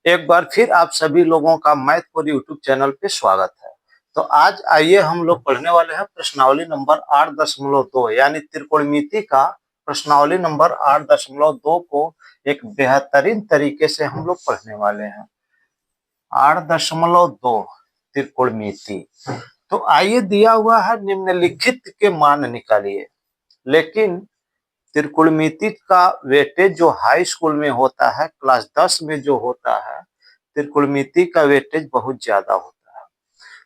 एक बार फिर आप सभी लोगों का मैथ फॉर यूट्यूब चैनल पे स्वागत है। तो आज आइए हम लोग पढ़ने वाले हैं प्रश्नावली नंबर 8.2 यानी त्रिकोणमिति का प्रश्नावली नंबर 8.2 को एक बेहतरीन तरीके से हम लोग पढ़ने वाले हैं। 8.2 त्रिकोणमिति। तो आइए, दिया हुआ है निम्नलिखित के मान निकालिए। लेकिन त्रिकोणमिति का वेटेज जो हाई स्कूल में होता है, क्लास 10 में जो होता है, त्रिकोणमिति का वेटेज बहुत ज्यादा होता है।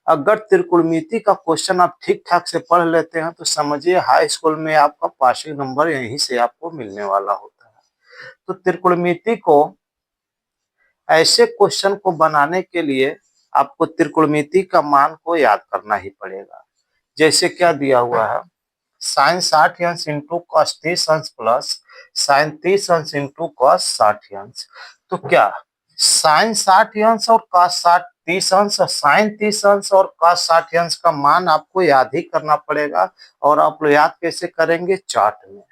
अगर त्रिकोणमिति का क्वेश्चन आप ठीक ठाक से पढ़ लेते हैं तो समझिए हाई स्कूल में आपका पासिंग नंबर यहीं से आपको मिलने वाला होता है। तो त्रिकोणमिति को ऐसे क्वेश्चन को बनाने के लिए आपको त्रिकोणमिति का मान को याद करना ही पड़ेगा। जैसे क्या दिया हुआ है, साइन 60 अंश इंटू कॉस 30 अंश प्लस साइन 30 अंश इंटू कॉस 60 अंश। तो क्या साइन 60 अंश और कॉस 30 अंश, साइन 30 अंश और कॉस 60 अंश का मान आपको याद ही करना पड़ेगा। और आप लोग याद कैसे करेंगे? चार्ट में।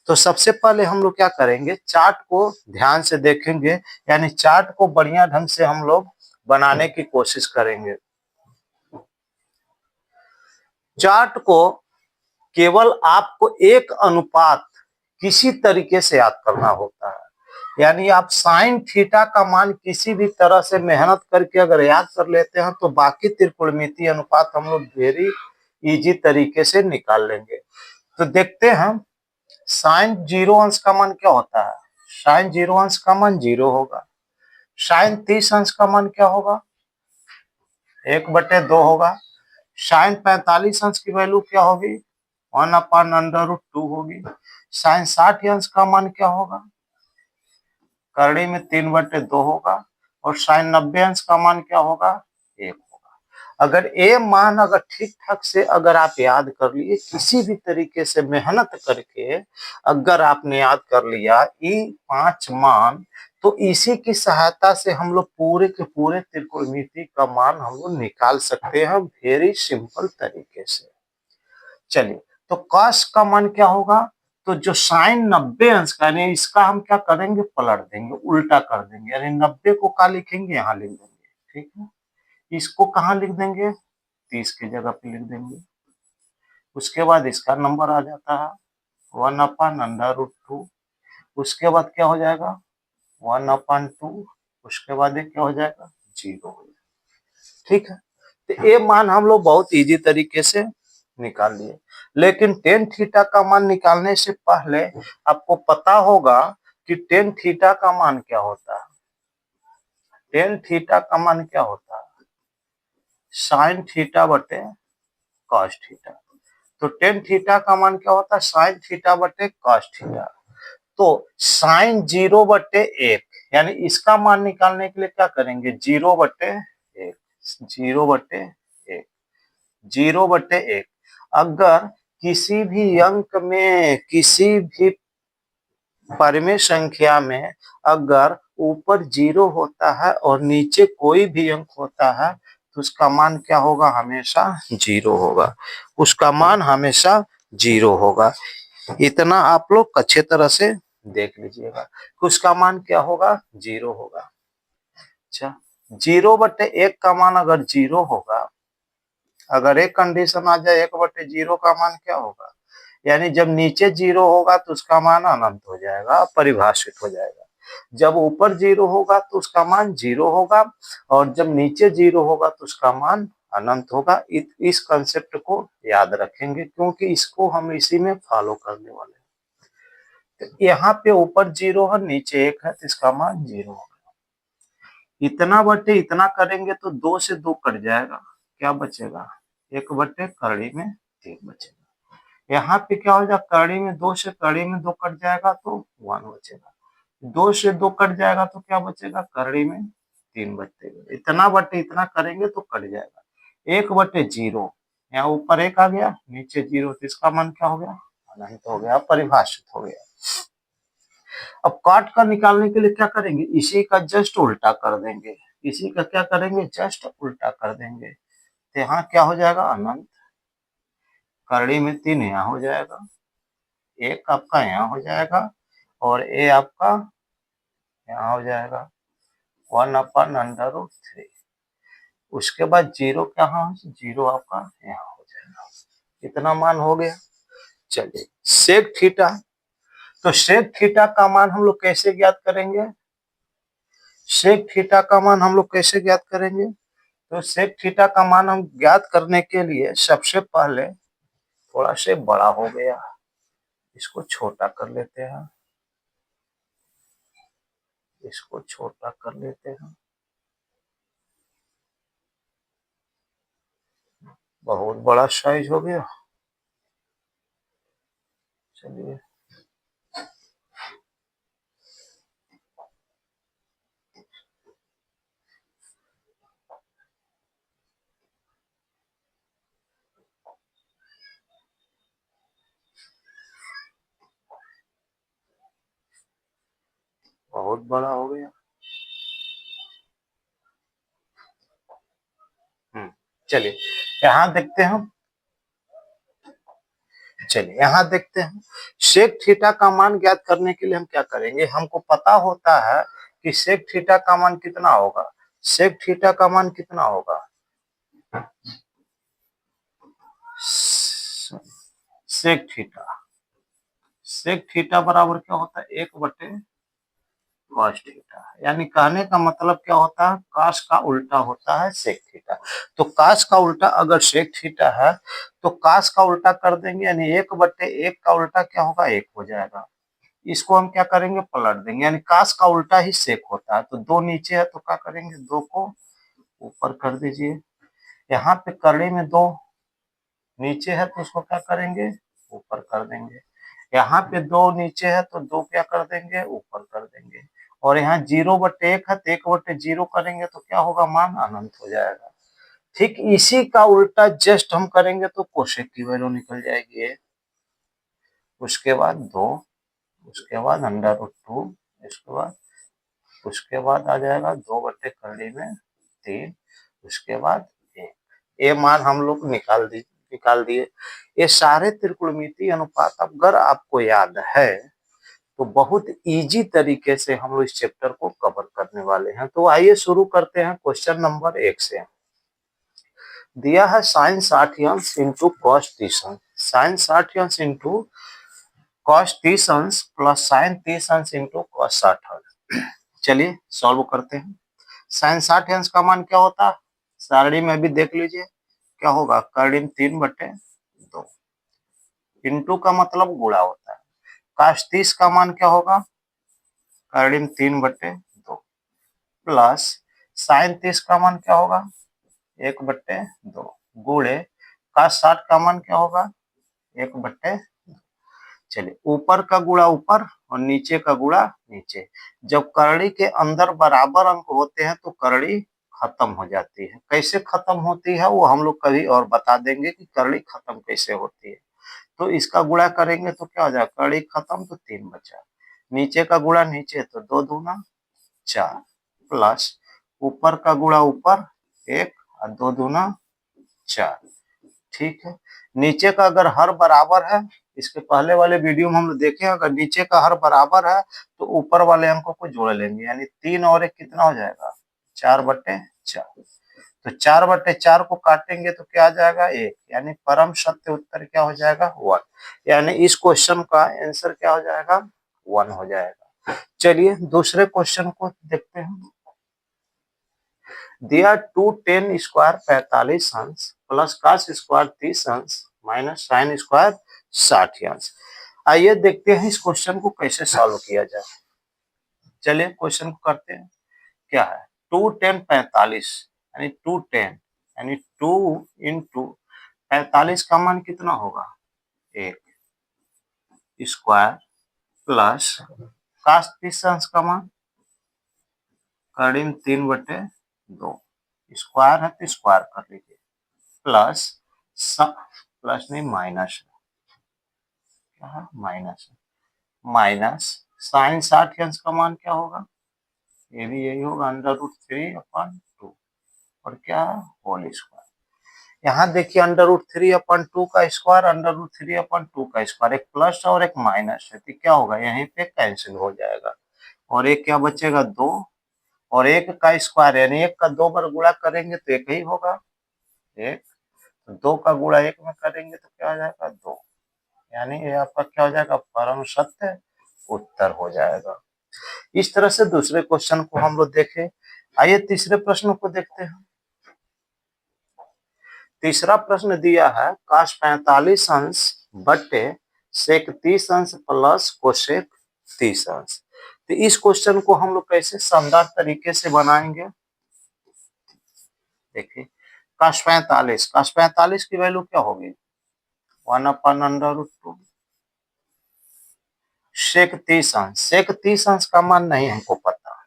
तो सबसे पहले हम लोग क्या करेंगे, चार्ट को ध्यान से देखेंगे, यानी चार्ट को बढ़िया ढंग से हम लोग बनाने की कोशिश करेंगे। चार्ट को केवल आपको एक अनुपात किसी तरीके से याद करना होता है। यानी आप साइन थीटा का मान किसी भी तरह से मेहनत करके अगर याद कर लेते हैं तो बाकी त्रिकोणमिति अनुपात हम लोग वेरी इजी तरीके से निकाल लेंगे। तो देखते हैं, साइन 0 अंश का मान क्या होता है? साइन 0 अंश का मान 0 होगा। साइन 30 अंश का मान क्या होगा? 1/2 होगा। साइन 45 अंश की वैल्यू क्या होगी? 1/√2 होगी। साइन 60 अंश का मान क्या होगा? करड़ी में 3/2 होगा। और साइन 90 अंश का मान क्या होगा? 1 होगा। अगर ये मान अगर ठीक ठाक से अगर आप याद कर लिए, किसी भी तरीके से मेहनत करके अगर आपने याद कर लिया ये 5 मान, तो इसी की सहायता से हम लोग पूरे के पूरे त्रिकोणमिति का मान हम लोग निकाल सकते हैं वेरी सिंपल तरीके से। चलिए, तो कॉस का मान क्या होगा? तो जो साइन 90 अंश का, यानी इसका हम क्या करेंगे? पलट देंगे, उल्टा कर देंगे। यानी 90 को कहाँ लिखेंगे? यहाँ लिख देंगे। ठीक है, इसको कहाँ लिख देंगे? 30 की जगह पे लिख देंगे। उसके बाद इसका नंबर आ जाता है 1/√2। उसके बाद क्या हो जाएगा? 1/2। उसके बाद ये क्या हो जाएगा? 0 हो जाएगा। ठीक है, तो ये मान हम लोग बहुत इजी तरीके से निकाल लिए। लेकिन टेन थीटा का मान निकालने से पहले आपको पता होगा कि टेन थीटा का मान क्या होता है। टेन थीटा का मान क्या होता है? साइन थीटा बटे कॉस थीटा। तो टेन थीटा का मान क्या होता है? साइन थीटा बटे कॉस थीटा। तो साइन 0/1, यानी इसका मान निकालने के लिए क्या करेंगे? 0/1, 0/1, 0/1। अगर किसी भी अंक में, किसी भी परिमेय संख्या में अगर ऊपर 0 होता है और नीचे कोई भी अंक होता है तो उसका मान क्या होगा? हमेशा 0 होगा। उसका मान हमेशा 0 होगा। इतना आप लोग अच्छे तरह से देख लीजिएगा कि उसका मान क्या होगा? 0 होगा। अच्छा, 0/1 का मान अगर 0 होगा, अगर एक कंडीशन आ जाए 1/0 का मान क्या होगा? यानी जब नीचे 0 होगा तो उसका मान अनंत हो जाएगा, परिभाषित हो जाएगा। जब ऊपर 0 होगा तो उसका मान 0 होगा, और जब नीचे 0 होगा तो उसका मान अनंत होगा। इस कंसेप्ट को याद रखेंगे क्योंकि इसको हम इसी में फॉलो करने वाले हैं। तो यहाँ पे ऊपर 0 है, नीचे 1 है, तो इसका मान 0 होगा। इतना बटे इतना करेंगे तो 2 से 2 कट जाएगा, क्या बचेगा? 1/करड़ी में 3 बचेगा। यहाँ पे क्या हो जाएगा? करड़ी में 2 से करड़ी में 2 कट जाएगा तो 1 बचेगा। 2 से 2 कट जाएगा तो क्या बचेगा? करड़ी में 3 बचेगा। इतना बटे इतना करेंगे तो कट जाएगा। 1/0, यहाँ ऊपर 1 आ गया, नीचे 0, तो इसका मान क्या हो गया? अनंत हो गया, परिभाषित हो गया। अब काट कर निकालने के लिए क्या करेंगे? इसी का जस्ट उल्टा कर देंगे। इसी का क्या करेंगे? जस्ट उल्टा कर देंगे। तो यहाँ क्या हो जाएगा? अनंत। करड़ी में 3 यहाँ हो जाएगा, 1 आपका यहाँ हो जाएगा, और ए आपका यहाँ हो जाएगा। 1/√3। उसके बाद जीरो कहाँ, जीरो आपका यहाँ हो जाएगा। कितना मान हो गया। चलिए सेक थीटा, तो सेक थीटा का मान हम लोग कैसे ज्ञात करेंगे, सेक थीटा का मान हम लोग कैसे ज्ञात करेंगे। तो सेक थीटा का मान हम ज्ञात करने के लिए सबसे पहले थोड़ा से बड़ा हो गया, इसको छोटा कर लेते हैं, इसको छोटा कर लेते हैं, बहुत बड़ा साइज हो गया। चलिए बहुत बड़ा हो गया। चलिए यहाँ देखते हैं, चलिए यहाँ देखते हैं सेक थीटा का मान ज्ञात करने के लिए हम क्या करेंगे, हमको पता होता है कि सेक थीटा का मान कितना होगा, सेक थीटा का मान कितना होगा, सेक थीटा, सेक थीटा बराबर क्या होता है 1/cos थीटा, यानी कहने का मतलब क्या होता है, काश का उल्टा होता है सेक थीटा। तो काश का उल्टा अगर सेक थीटा है तो काश का उल्टा कर देंगे, यानी 1/1 का उल्टा क्या होगा 1 हो जाएगा। इसको हम क्या करेंगे पलट देंगे, यानी काश का उल्टा ही सेक होता है। तो दो नीचे है तो क्या करेंगे, दो को ऊपर कर दीजिए। यहाँ पे करड़ी में दो नीचे है तो उसको क्या करेंगे ऊपर कर देंगे। यहाँ पे दो नीचे है तो दो क्या कर देंगे ऊपर कर देंगे। और यहाँ 0/1 है तो 1/0 करेंगे तो क्या होगा, मान अनंत हो जाएगा। ठीक इसी का उल्टा जस्ट हम करेंगे तो कोशेक की वैल्यू निकल जाएगी। उसके बाद दो, उसके बाद √2, उसके बाद आ जाएगा 2/करड़ी में 3, उसके बाद 1। ये मान हम लोग निकाल दिए। ये सारे त्रिकोणमितीय अनुपात अगर आपको याद है तो बहुत इजी तरीके से हम लोग इस चैप्टर को कवर करने वाले हैं। तो आइए शुरू करते हैं क्वेश्चन नंबर 1 से। दिया है sin 60 अंश इंटू कॉस 30 अंश, sin 60 अंश इंटू कॉस 30 अंश प्लस sin 30 अंश इंटू कॉस 60 अंश। चलिए सॉल्व करते हैं। sin 60 अंश का मान क्या होता है, सारणी में भी देख लीजिए क्या होगा, करड़ी में 3/2, इंटू का मतलब गुणा होता है। cos 30 का मान क्या होगा, करड़ी में 3/2 प्लस sin 30 का मान क्या होगा 1/2 गुणे cos 60 का मान क्या होगा 1/2। चलिए ऊपर का गुणा ऊपर और नीचे का गुणा नीचे। जब करड़ी के अंदर बराबर अंक होते हैं तो करड़ी खत्म हो जाती है। कैसे खत्म होती है वो हम लोग कभी और बता देंगे कि करड़ी खत्म कैसे होती है। तो इसका गुणा करेंगे तो क्या हो जाएगा, करड़ी खत्म तो 3 बचा, नीचे का गुणा नीचे तो 2 दूना 4 प्लस ऊपर का गुणा ऊपर 1 और 2 दूना 4। ठीक है, नीचे का अगर हर बराबर है, इसके पहले वाले वीडियो में हम लोग देखे अगर नीचे का हर बराबर है तो ऊपर वाले अंकों को जोड़ लेंगे, यानी 3 और 1 कितना हो जाएगा 4/4। तो 4/4 को काटेंगे तो क्या आ जाएगा 1, यानी परम सत्य उत्तर क्या हो जाएगा 1, यानी इस क्वेश्चन का आंसर क्या हो जाएगा 1 हो जाएगा। चलिए दूसरे क्वेश्चन को देखते हैं। दिया 2tan स्क्वायर 45 अंश प्लस cos स्क्वायर 30 अंश माइनस sin स्क्वायर 60 अंश। आइए देखते हैं इस क्वेश्चन को कैसे सॉल्व किया जाए। चलिए क्वेश्चन को करते हैं। क्या है 2tan 45 यानी 2tan यानी 2 इंटू 45 का मान कितना होगा 1 स्क्वायर प्लस cos 30 अंश का मान करड़ी में 3/2 स्क्वायर है तो स्क्वायर कर लीजिए प्लस प्लस नहीं माइनस क्या है माइनस माइनस साइन 60 अंश का मान क्या होगा, ये भी यही होगा √3/2 और क्या होल स्क्वायर। यहाँ देखिए √3/2 का स्क्वायर √3/2 का स्क्वायर, एक प्लस और एक माइनस है तो क्या होगा यहीं पे कैंसिल हो जाएगा और एक क्या बचेगा 2 और 1 का स्क्वायर यानी 1 का 2 बार गुणा करेंगे तो 1 ही होगा, 1। 2 का गुणा 1 में करेंगे तो क्या हो जाएगा, 2। यानी ये आपका क्या हो जाएगा, परम सत्य उत्तर हो जाएगा। इस तरह से दूसरे क्वेश्चन को हम लोग देखें। आइए तीसरे प्रश्न को देखते हैं। तीसरा प्रश्न दिया है cos 45 अंश बटे sec 30 अंश प्लस कोसेक 30 अंश। तो इस क्वेश्चन को हम लोग कैसे शानदार तरीके से बनाएंगे, देखिए cos 45 की वैल्यू क्या होगी, 1/√2। sec 30 अंश का मान नहीं हमको पता,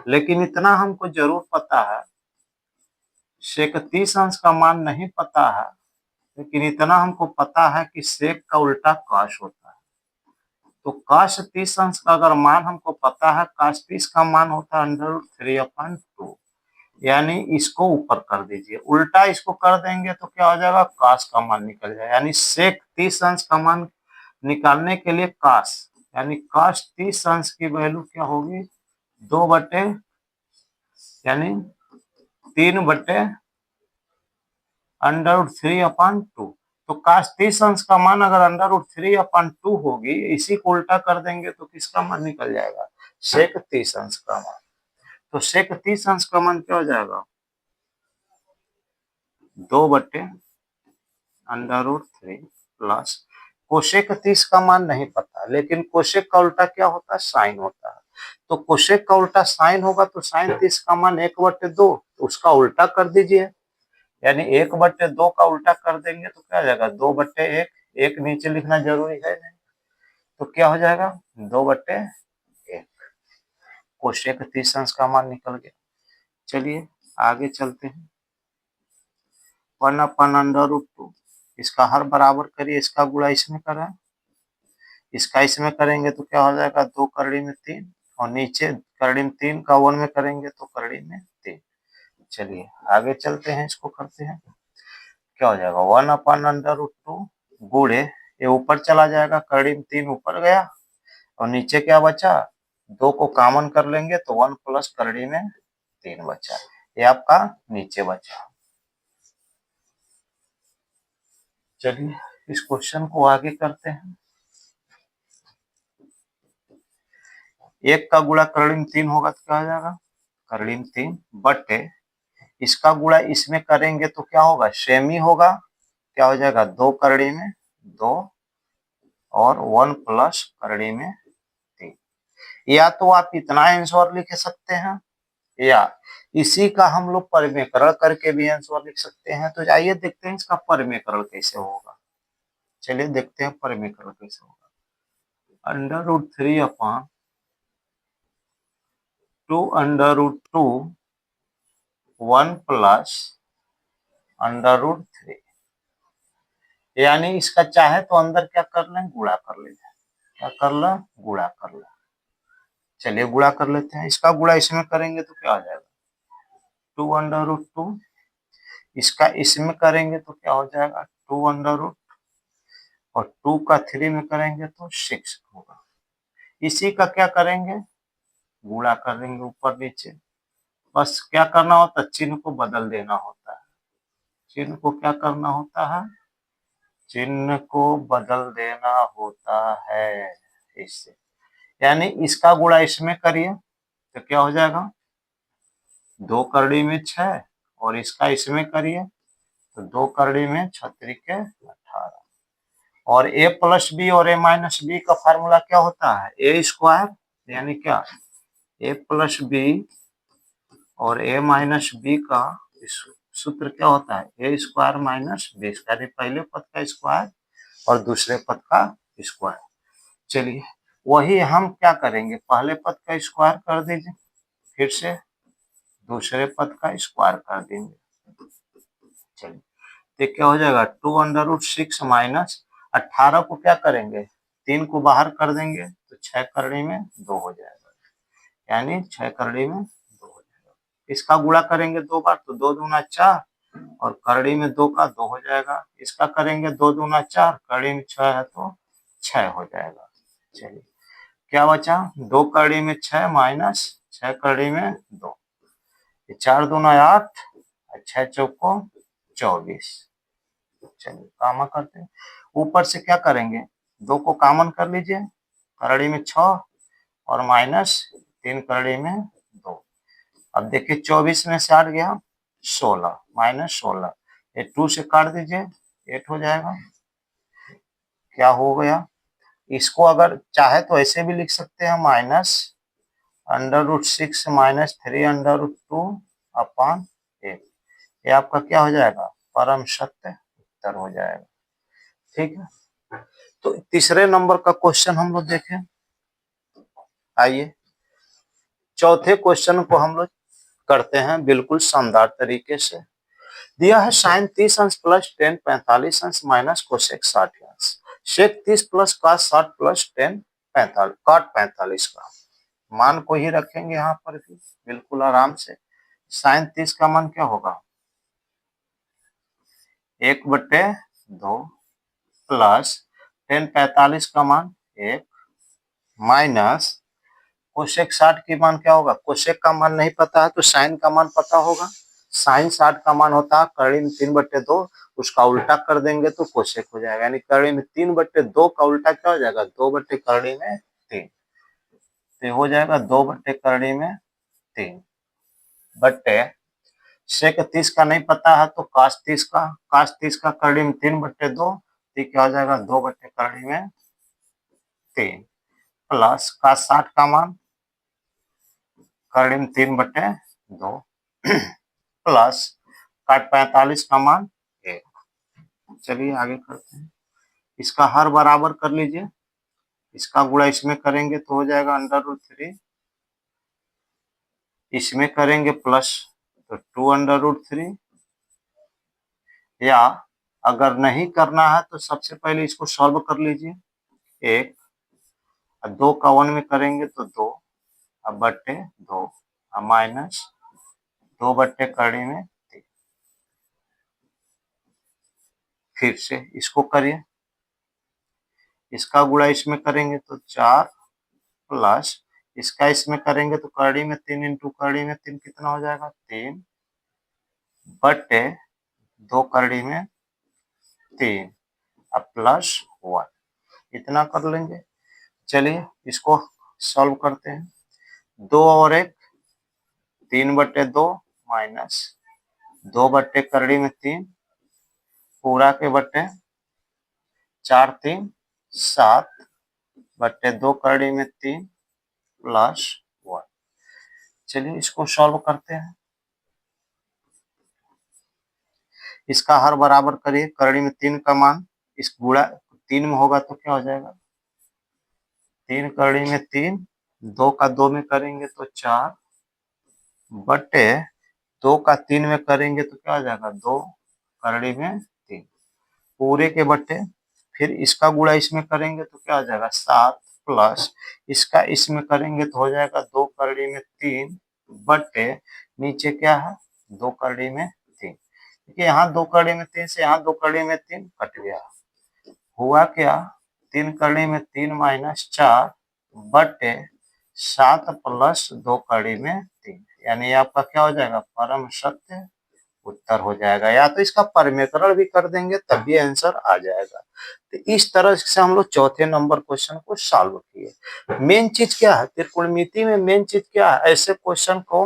लेकिन इतना हमको जरूर पता है, sec 30 अंश का मान नहीं पता है, लेकिन इतना हमको पता है कि sec का उल्टा cos होता है। तो cos 30 अंश का अगर मान हमको पता है, cos 30 का मान होता है √3/2, यानी इसको ऊपर कर दीजिए, उल्टा इसको कर देंगे तो क्या हो जाएगा, cos का मान निकल जाएगा। यानी sec 30 अंश का मान निकालने के लिए cos, यानी cos 30 अंश की वैल्यू क्या होगी, 2 बटे यानी 3/√3/2। तो cos 30 अंश का मान अगर √3/2 होगी, इसी को उल्टा कर देंगे तो किसका मान निकल जाएगा, sec 30 अंश का मान। तो sec 30 अंश का मान क्या हो जाएगा, 2 बटे √3 प्लस कोसेक 30 का मान नहीं पता, लेकिन कोसेक का उल्टा क्या होता है, साइन होता है। तो कोसेक का उल्टा साइन होगा, तो साइन 30 का मान 1/2, उसका उल्टा कर दीजिए, यानी 1/2 का उल्टा कर देंगे तो क्या हो जाएगा, 2/1। एक नीचे लिखना जरूरी है नहीं, तो क्या हो जाएगा, 2/1। कोसेक 30 अंश का मान निकल गया। चलिए आगे चलते हैं। 1/√2, इसका हर बराबर करिए, इसका गुणा इसमें करें, इसका इसमें करेंगे तो क्या हो जाएगा, 2 करड़ी में 3, और नीचे करड़ी में 3 का 1 में करेंगे तो करड़ी में 3। चलिए आगे चलते हैं, इसको करते हैं। क्या हो जाएगा, 1/√2 गुणे, ये ऊपर चला जाएगा, करड़ी में 3 ऊपर गया, और नीचे क्या बचा, 2 को कॉमन कर लेंगे तो 1 प्लस करड़ी में 3 बचा, ये आपका नीचे बचा। चलिए इस क्वेश्चन को आगे करते हैं। 1 का गुणा करड़ी में 3 होगा तो क्या हो जाएगा, करड़ी में 3 बटे इसका गुणा इसमें करेंगे तो क्या होगा, सेम ही होगा, क्या हो जाएगा, 2 करड़ी में 2 और 1 प्लस करड़ी में 3। या तो आप इतना आंसर लिख सकते हैं, या इसी का हम लोग परिमेयकरण करके भी आंसर लिख सकते हैं। तो आइए देखते हैं इसका परिमेयकरण कैसे होगा। चलिए देखते हैं परिमेयकरण कैसे होगा। √3/2 √2 1 प्लस √3, यानी इसका चाहे तो अंदर क्या कर लें, गुणा कर लें, क्या कर लें, गुणा कर लें। चलिए गुणा कर लेते हैं, इसका गुणा इसमें करेंगे तो क्या हो जाएगा, 2 √2, इसका इसमें करेंगे तो क्या हो जाएगा, 2 और 2 का 3 में करेंगे तो 6 होगा। इसी का क्या करेंगे, गुणा कर देंगे ऊपर नीचे, बस क्या करना होता है, चिन्ह को बदल देना होता है। चिन्ह को क्या करना होता है, चिन्ह को बदल देना होता है इससे, यानी इसका गुणा इसमें करिए तो क्या हो जाएगा, 2 करड़ी में 6, और इसका इसमें करिए तो 2 करड़ी में 6 त्रिके 18, और a प्लस बी और a माइनस बी का फार्मूला क्या होता है, ए स्क्वायर, यानी क्या, a प्लस बी और a माइनस बी का सूत्र क्या होता है, ए स्क्वायर माइनस बी स्क्वायर, पहले पद का स्क्वायर और दूसरे पद का स्क्वायर। चलिए वही हम क्या करेंगे, पहले पद का स्क्वायर कर दीजिए, फिर से दूसरे पद का स्क्वायर कर देंगे। चलिए तो क्या हो जाएगा, 2√6 माइनस 18 को क्या करेंगे, 3 को बाहर कर देंगे तो 6 करड़ी में 2 हो जाएगा, यानी 6 करड़ी में 2 हो जाएगा। इसका गुणा करेंगे 2 बार तो 2 दूना 4, और करड़ी में 2 का 2 हो जाएगा। इसका करेंगे 2 दूना 4, करड़ी में 6 है तो 6 हो जाएगा। चलिए क्या बचा, 2 कड़ी में 6 माइनस 6 कड़ी में 2, 4 दूना 8, 6 चौको 24। चलिए कामा करते हैं, ऊपर से क्या करेंगे, 2 को कॉमन कर लीजिए, कड़ी में 6 और माइनस 3 कड़ी में 2। अब देखिए 24 में से 8 गया 16 माइनस 16, ये 2 से काट दीजिए 8 हो जाएगा। क्या हो गया, इसको अगर चाहे तो ऐसे भी लिख सकते हैं, माइनस √6 माइनस 3 √2 अपॉन 8। ये आपका क्या हो जाएगा, परम सत्य उत्तर हो जाएगा। ठीक है, तो तीसरे नंबर का क्वेश्चन हम लोग देखें। आइए चौथे क्वेश्चन को हम लोग करते हैं बिल्कुल शानदार तरीके से। दिया है साइन 30 अंश प्लस टेन 45 अंश माइनस कोसेक 60 अंश, sec 30 plus cos 60 plus tan 45 cot 45 का मान को ही रखेंगे यहाँ पर भी बिल्कुल आराम से। साइन 30 का मान क्या होगा, 1/2 प्लस टेन 45 का मान 1 माइनस कोसेक 60 की मान क्या होगा, कोसेक का मान नहीं पता है तो साइन का मान पता होगा। साइन 60 का मान होता है कड़ी में 3/2, उसका उल्टा कर देंगे तो कोसेक हो जाएगा, यानी कड़ी में 3/2 का उल्टा क्या हो जाएगा, 2/कड़ी में 3, तो हो जाएगा 2/कड़ी में 3 बट्टे सेक 30 का नहीं पता है तो काश 30 का, काश 30 का कड़ी में 3/2, तो क्या हो जाएगा 2/कड़ी में 3 प्लस काश 60 का मान कड़ी में 3/2 प्लस काट 45 का मान 1। चलिए आगे करते हैं, इसका हर बराबर कर लीजिए, इसका गुणा इसमें करेंगे तो हो जाएगा √3, इसमें करेंगे प्लस तो 2√3, या अगर नहीं करना है तो सबसे पहले इसको सॉल्व कर लीजिए, 1 और 2 का 1 में करेंगे तो 2 अब बट्टे 2 माइनस 2/कड़ी में 3। फिर से इसको करिए, इसका गुणा इसमें करेंगे तो 4 प्लस इसका इसमें करेंगे तो कड़ी में 3 इंटू कड़ी में 3 कितना हो जाएगा 3 बट्टे 2 कड़ी में 3 अब प्लस 1, इतना कर लेंगे। चलिए इसको सॉल्व करते हैं, 2 और 1 3/2 माइनस 2/कड़ी में 3 पूरा के बट्टे 4 3 7 बट्टे 2 कड़ी में 3 प्लस 1। चलिए इसको सॉल्व करते हैं, इसका हर बराबर करिए, कड़ी में 3 का मान इस गुणा 3 में होगा तो क्या हो जाएगा, 3 कड़ी में 3, 2 का 2 में करेंगे तो 4 बट्टे 2 का 3 में करेंगे तो क्या हो जाएगा 2 कड़ी में 3 पूरे के बट्टे, फिर इसका गुणा इसमें करेंगे तो क्या हो जाएगा 7 प्लस इसका इसमें करेंगे तो हो जाएगा 2 कड़ी में 3 बट्टे नीचे क्या है 2 कड़ी में 3, देखिए यहाँ 2 कड़ी में 3 से यहाँ 2 कड़ी में 3 कट गया, हुआ क्या 3 कड़ी में 3 माइनस 4 बट्टे 7 प्लस 2 कड़ी में 3, यानी आपका क्या हो जाएगा परम सत्य उत्तर हो जाएगा, या तो इसका परिमेकरण भी कर देंगे तब भी आंसर आ जाएगा। तो इस तरह से हम लोग चौथे नंबर क्वेश्चन को सॉल्व किए। मेन चीज क्या है त्रिकोणमिति में, मेन चीज क्या है, ऐसे क्वेश्चन को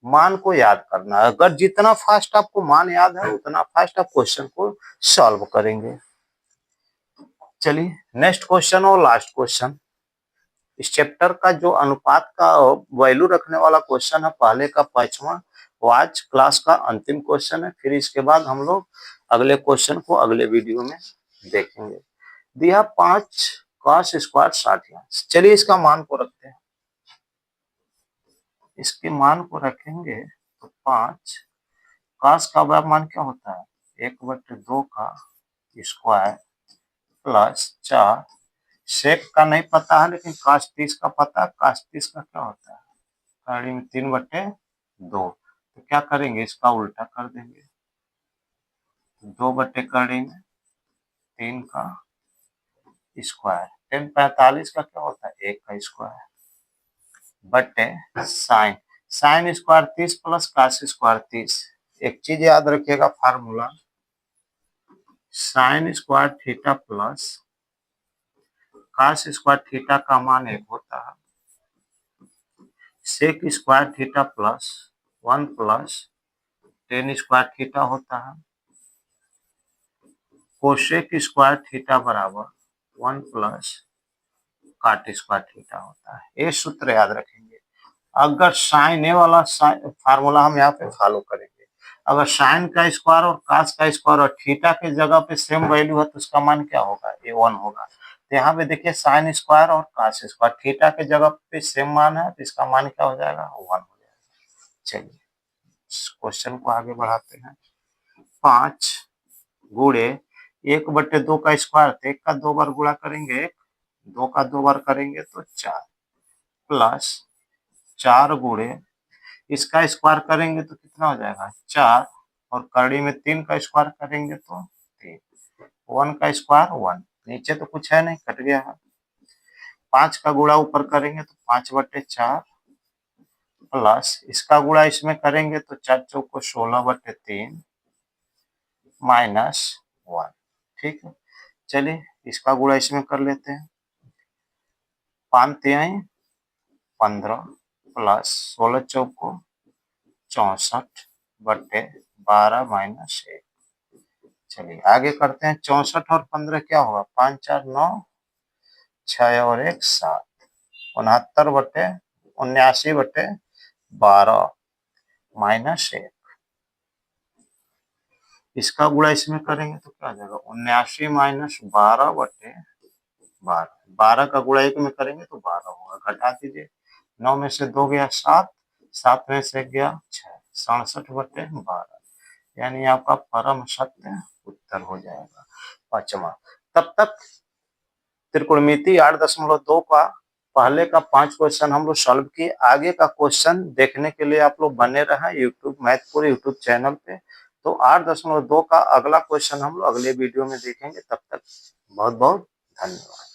मान को याद करना है, अगर जितना फास्ट आपको मान याद है उतना फास्ट आप क्वेश्चन को सॉल्व करेंगे। चलिए नेक्स्ट क्वेश्चन और लास्ट क्वेश्चन, इस चैप्टर का जो अनुपात का वैल्यू रखने वाला क्वेश्चन है पहले का 5वां, वो आज क्लास का अंतिम क्वेश्चन है, फिर इसके बाद हम लोग अगले क्वेश्चन को अगले वीडियो में देखेंगे। दिया 5 cos स्क्वायर 60। चलिए इसका मान को रखते हैं, इसके मान को रखेंगे तो 5 cos का मान क्या होता है 1/2 का स्क्वायर प्लस 4 सेक का नहीं पता है लेकिन cos 30 का पता है, cos 30 का क्या होता है कड़ी में 3/2, तो क्या करेंगे इसका उल्टा कर देंगे, 2/कड़ी में 3 का स्क्वायर tan 45 का क्या होता है 1 का स्क्वायर बटे sine sine square 30 plus cos square 30। एक चीज याद रखिएगा formula sine square theta plus cos square theta का मान 1 होता है sec square theta plus 1 plus tan square theta होता है कोसेक स्क्वायर थीटा बराबर 1 प्लस काट स्क्वायर थीटा होता है। ये सूत्र याद रखेंगे। अगर साइन ए वाला फार्मूला हम यहाँ पे फॉलो करेंगे अगर साइन का स्क्वायर और कास का स्क्वायर और थीटा के जगह पे सेम वैल्यू है तो उसका मान क्या होगा ये 1 होगा। तो यहाँ पे देखिए साइन स्क्वायर और कास स्क्वायर थीटा के जगह पे सेम मान है तो इसका मान क्या हो जाएगा 1 हो जाएगा। चलिए क्वेश्चन को आगे बढ़ाते हैं 5 गुणे 1/2 का स्क्वायर तो 1 का 2 बार गुणा करेंगे 2 का 2 बार करेंगे तो 4 प्लस 4 गुणे इसका स्क्वायर करेंगे तो कितना हो जाएगा 4 और कड़ी में 3 का स्क्वायर करेंगे तो 3 1 का स्क्वायर 1 नीचे तो कुछ है नहीं कट गया है 5 का गुणा ऊपर करेंगे तो 5/4 प्लस इसका गुणा इसमें करेंगे तो 4 चौको 16/3 माइनस 1 ठीक है। चलिए इसका गुणा इसमें कर लेते हैं 5 तिहाई 15 प्लस 16 चौको 64/12 माइनस 1। चलिए आगे करते हैं 64 और 15 क्या होगा 5 4 9 6 और 1 7 69/79/12 माइनस 1। इसका गुणा इसमें करेंगे तो क्या आ जाएगा 79 माइनस 12/12 12 का गुणा 1 में करेंगे तो 12 होगा घटा दीजिए 9 में से 2 गया 7 7 में से गया 6 67/12 यानी आपका परम सत्य उत्तर हो जाएगा 5वां। तब तक त्रिकोणमिति 8.2 का पहले का 5 क्वेश्चन हम लोग सॉल्व किए। आगे का क्वेश्चन देखने के लिए आप लोग बने रहे यूट्यूब मैथपुर यूट्यूब चैनल पे। तो 8.2 का अगला क्वेश्चन हम लोग अगले वीडियो में देखेंगे। तब तक बहुत बहुत धन्यवाद।